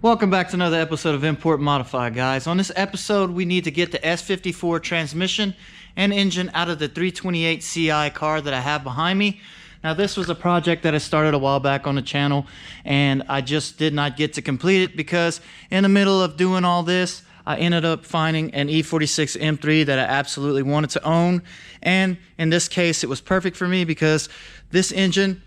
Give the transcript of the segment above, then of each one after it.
Welcome back to another episode of Import Modify, guys. On this episode, we need to get the S54 transmission and engine out of the 328 Ci car that I have behind me. Now, this was a project that I started a while back on the channel, and I just did not get to complete it because in the middle of doing all this, I ended up finding an E46 M3 that I absolutely wanted to own. And in this case, it was perfect for me because this engine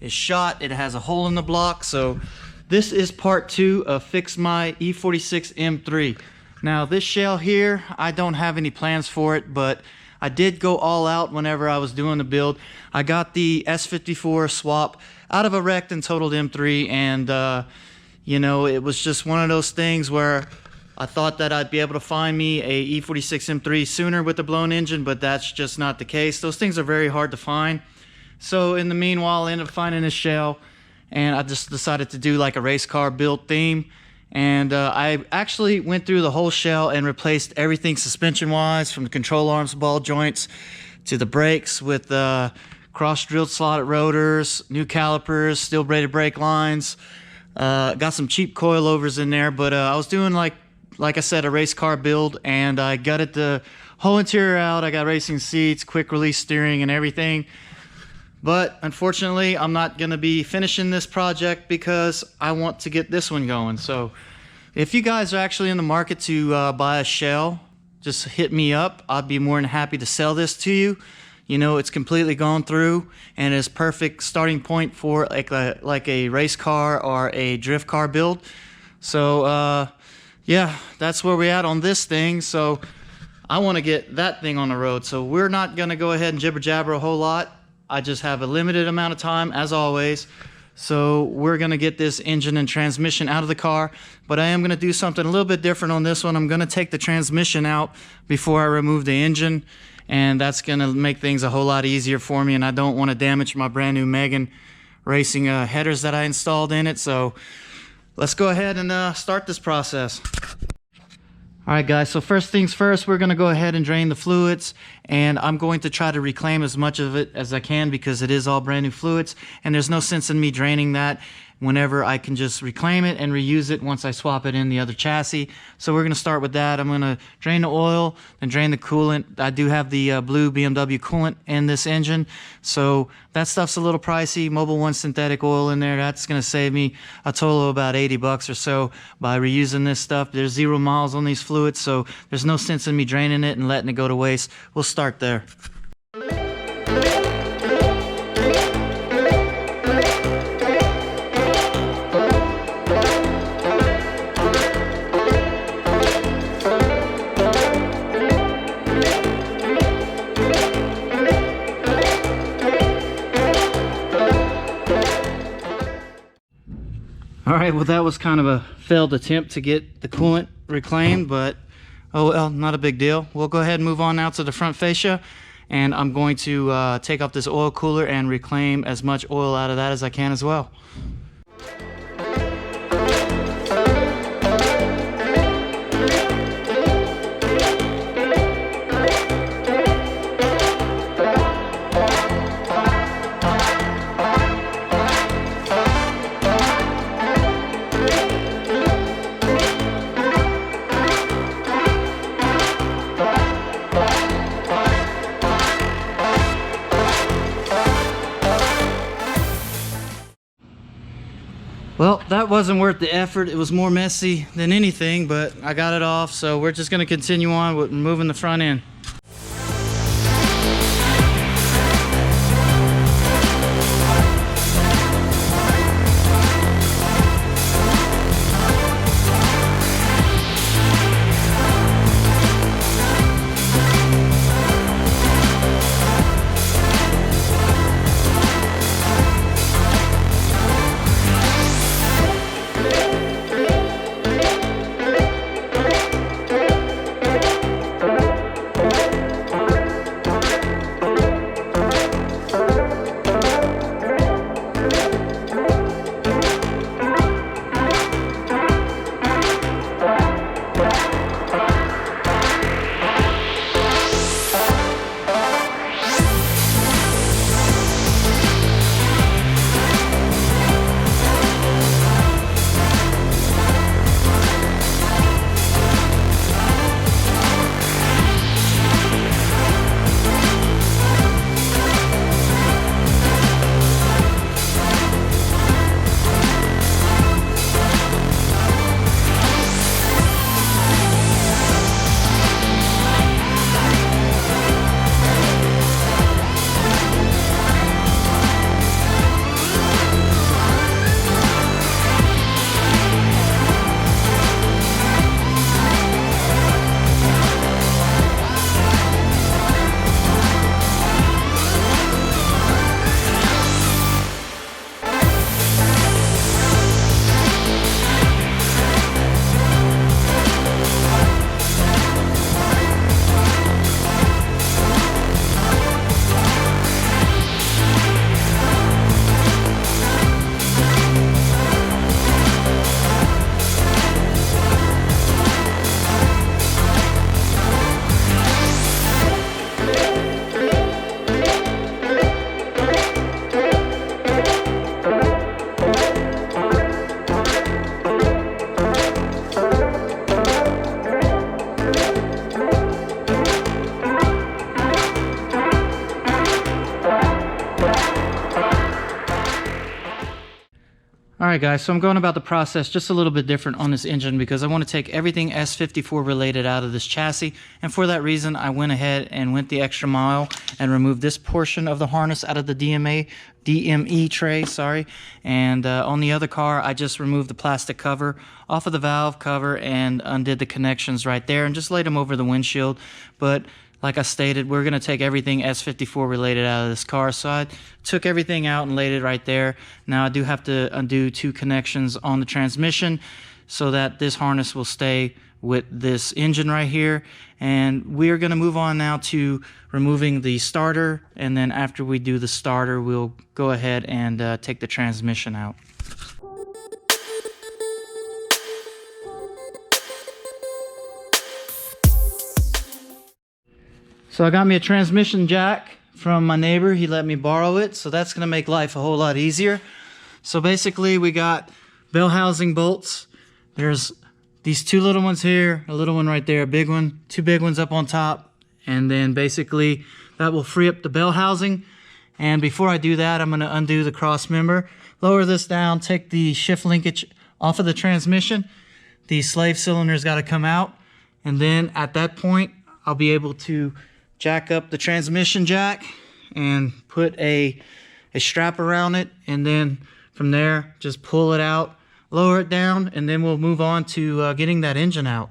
is shot. It has a hole in the block, so this is part 2 of Fix My E46 M3. Now this shell here, I don't have any plans for it, but I did go all out whenever I was doing the build. I got the S54 swap out of a wrecked and totaled M3, and you know, it was just one of those things where I thought that I'd be able to find me a E46 M3 sooner with the blown engine, but that's just not the case. Those things are very hard to find. So in the meanwhile, I ended up finding this shell, and I just decided to do like a race car build theme. And I actually went through the whole shell and replaced everything suspension wise, from the control arms, ball joints, to the brakes with cross drilled slotted rotors, new calipers, steel braided brake lines. Got some cheap coilovers in there, but I was doing like I said, a race car build, and I gutted the whole interior out. I got racing seats, quick release steering, and everything. But unfortunately, I'm not going to be finishing this project because I want to get this one going. So if you guys are actually in the market to buy a shell, just hit me up. I'd be more than happy to sell this to you. You know, it's completely gone through and is perfect starting point for like a race car or a drift car build. So yeah, that's where we're at on this thing. So I want to get that thing on the road. So we're not going to go ahead and jibber jabber a whole lot. I just have a limited amount of time, as always. So we're going to get this engine and transmission out of the car. But I am going to do something a little bit different on this one. I'm going to take the transmission out before I remove the engine. And that's going to make things a whole lot easier for me. And I don't want to damage my brand new Megan racing headers that I installed in it. So let's go ahead and start this process. All right, guys, so first things first, we're going to go ahead and drain the fluids, and I'm going to try to reclaim as much of it as I can because it is all brand new fluids, and there's no sense in me draining that whenever I can just reclaim it and reuse it once I swap it in the other chassis. So we're going to start with that. I'm going to drain the oil and drain the coolant. I do have the blue BMW coolant in this engine, so that stuff's a little pricey. Mobil 1 synthetic oil in there, that's going to save me a total of about 80 bucks or so by reusing this stuff. There's 0 miles on these fluids, so there's no sense in me draining it and letting it go to waste. We'll start there. Alright, well, that was kind of a failed attempt to get the coolant reclaimed, but oh well, not a big deal. We'll go ahead and move on now to the front fascia, and I'm going to take off this oil cooler and reclaim as much oil out of that as I can as well. Well, that wasn't worth the effort. It was more messy than anything, but I got it off, so we're just going to continue on with moving the front end. Alright guys, so I'm going about the process just a little bit different on this engine because I want to take everything S54 related out of this chassis, and for that reason I went ahead and went the extra mile and removed this portion of the harness out of the DME tray, and on the other car I just removed the plastic cover off of the valve cover and undid the connections right there and just laid them over the windshield. But like I stated, we're going to take everything S54 related out of this car, so I took everything out and laid it right there. Now I do have to undo 2 connections on the transmission so that this harness will stay with this engine right here. And we're going to move on now to removing the starter, and then after we do the starter, we'll go ahead and take the transmission out. So I got me a transmission jack from my neighbor. He let me borrow it, so that's gonna make life a whole lot easier. So basically we got bell housing bolts. There's these 2 little ones here, a little one right there, a big one, 2 big ones up on top, and then basically that will free up the bell housing. And before I do that, I'm gonna undo the cross member, lower this down, take the shift linkage off of the transmission. The slave cylinder's gotta come out, and then at that point I'll be able to jack up the transmission jack and put a strap around it, and then from there just pull it out, lower it down, and then we'll move on to getting that engine out.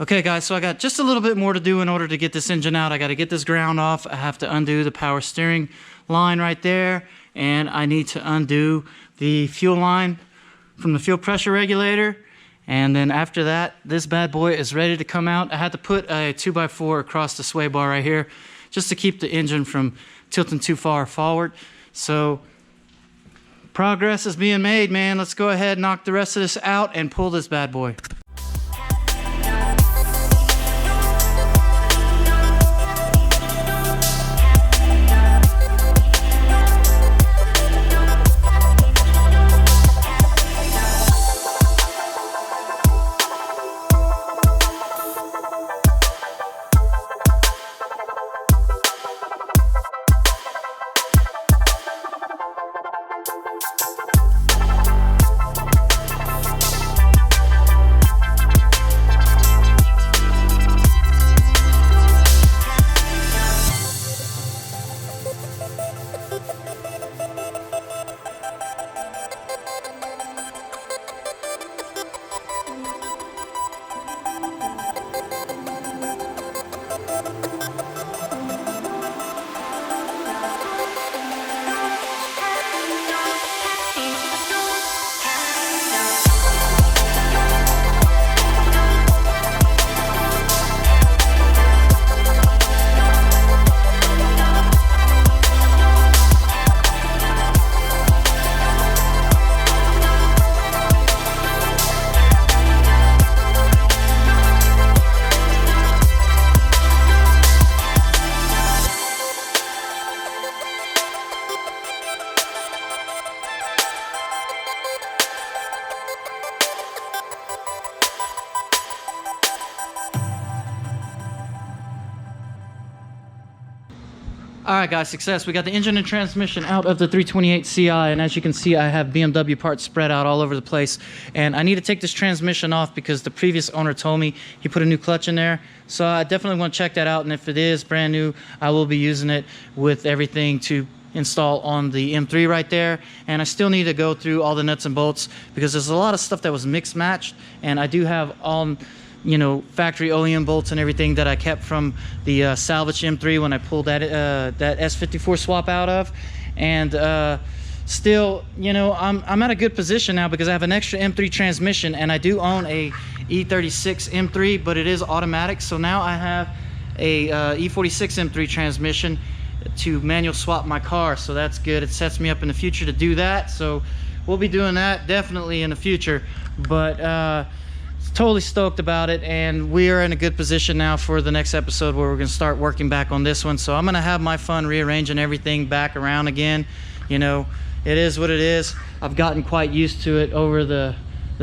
Okay guys, so I got just a little bit more to do in order to get this engine out. I got to get this ground off. I have to undo the power steering line right there, and I need to undo the fuel line from the fuel pressure regulator. And then after that, this bad boy is ready to come out. I had to put a 2x4 across the sway bar right here just to keep the engine from tilting too far forward. So progress is being made, man. Let's go ahead and knock the rest of this out and pull this bad boy. All right, guys, success. We got the engine and transmission out of the 328 Ci, and as you can see, I have BMW parts spread out all over the place. And I need to take this transmission off because the previous owner told me he put a new clutch in there. So I definitely want to check that out, and if it is brand new, I will be using it with everything to install on the M3 right there. And I still need to go through all the nuts and bolts because there's a lot of stuff that was mixed matched, and I do have all, you know, factory OEM bolts and everything that I kept from the salvage M3 when I pulled that S54 swap out of. And still, you know, I'm at a good position now because I have an extra M3 transmission, and I do own a E46 M3, but it is automatic. So now I have a E46 M3 transmission to manual swap my car, so that's good. It sets me up in the future to do that, so we'll be doing that definitely in the future. But totally stoked about it, and we are in a good position now for the next episode where we're going to start working back on this one. So I'm going to have my fun rearranging everything back around again. You know, it is what it is. I've gotten quite used to it over the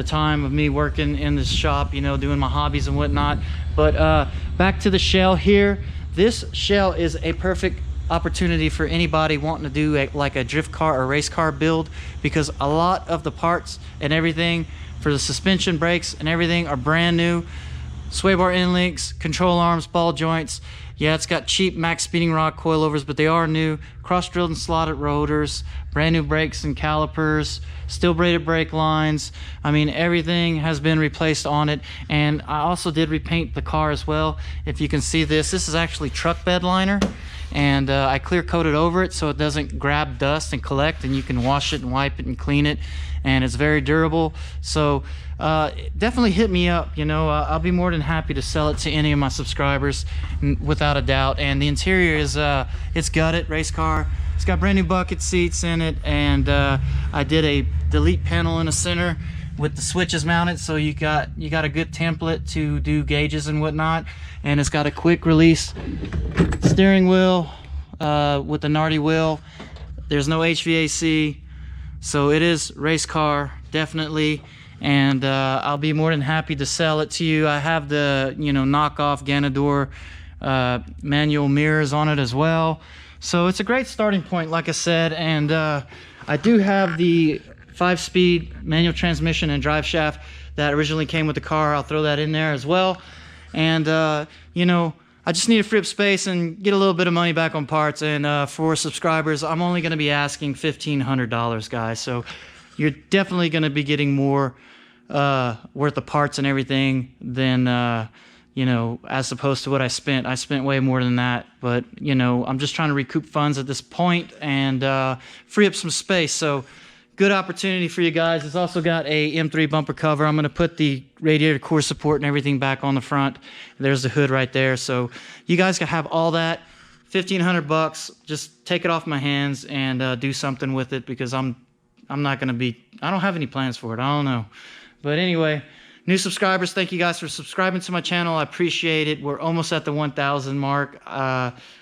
time of me working in this shop, you know, doing my hobbies and whatnot. But back to the shell here. This shell is a perfect opportunity for anybody wanting to do like a drift car or race car build, because a lot of the parts and everything for the suspension, brakes and everything are brand new. Sway bar end links, control arms, ball joints. Yeah, it's got cheap max speeding rod coilovers, but they are new. Cross drilled and slotted rotors, brand new brakes and calipers, steel braided brake lines. I mean, everything has been replaced on it. And I also did repaint the car as well. If you can see this is actually truck bed liner, and I clear coated over it so it doesn't grab dust and collect, and you can wash it and wipe it and clean it, and it's very durable. So definitely hit me up, you know. I'll be more than happy to sell it to any of my subscribers without a doubt. And the interior is it's gutted race car. It's got brand new bucket seats in it, and I did a delete panel in the center with the switches mounted, so you got a good template to do gauges and whatnot. And it's got a quick release steering wheel with the Nardi wheel. There's no HVAC, so it is race car definitely. And I'll be more than happy to sell it to you. I have the, you know, knockoff Ganador manual mirrors on it as well, so it's a great starting point, like I said. And I do have the 5-speed manual transmission and drive shaft that originally came with the car. I'll throw that in there as well. And you know, I just need to free up space and get a little bit of money back on parts. And for subscribers, I'm only going to be asking $1,500, guys. So you're definitely going to be getting more worth of parts and everything than you know, as opposed to what I spent. I spent way more than that, but you know, I'm just trying to recoup funds at this point and free up some space. So good opportunity for you guys. It's also got a M3 bumper cover. I'm going to put the radiator core support and everything back on the front. There's the hood right there. So you guys can have all that. $1,500. Just take it off my hands and do something with it, because I'm not going to be, I don't have any plans for it. I don't know. But anyway, new subscribers, thank you guys for subscribing to my channel. I appreciate it. We're almost at the 1,000 mark.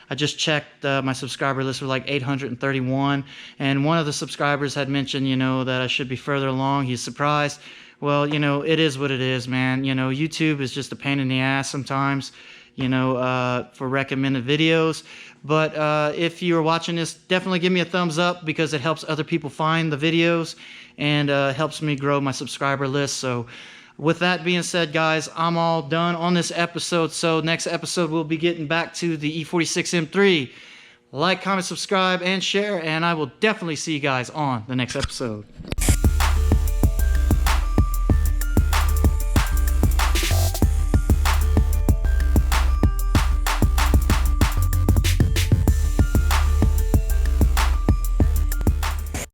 I just checked my subscriber list for like 831, and one of the subscribers had mentioned, you know, that I should be further along. He's surprised. Well, you know, it is what it is, man. You know, YouTube is just a pain in the ass sometimes, you know, for recommended videos. But if you're watching this, definitely give me a thumbs up, because it helps other people find the videos and helps me grow my subscriber list. So with that being said, guys, I'm all done on this episode. So next episode, we'll be getting back to the E46 M3. Like, comment, subscribe, and share, and I will definitely see you guys on the next episode.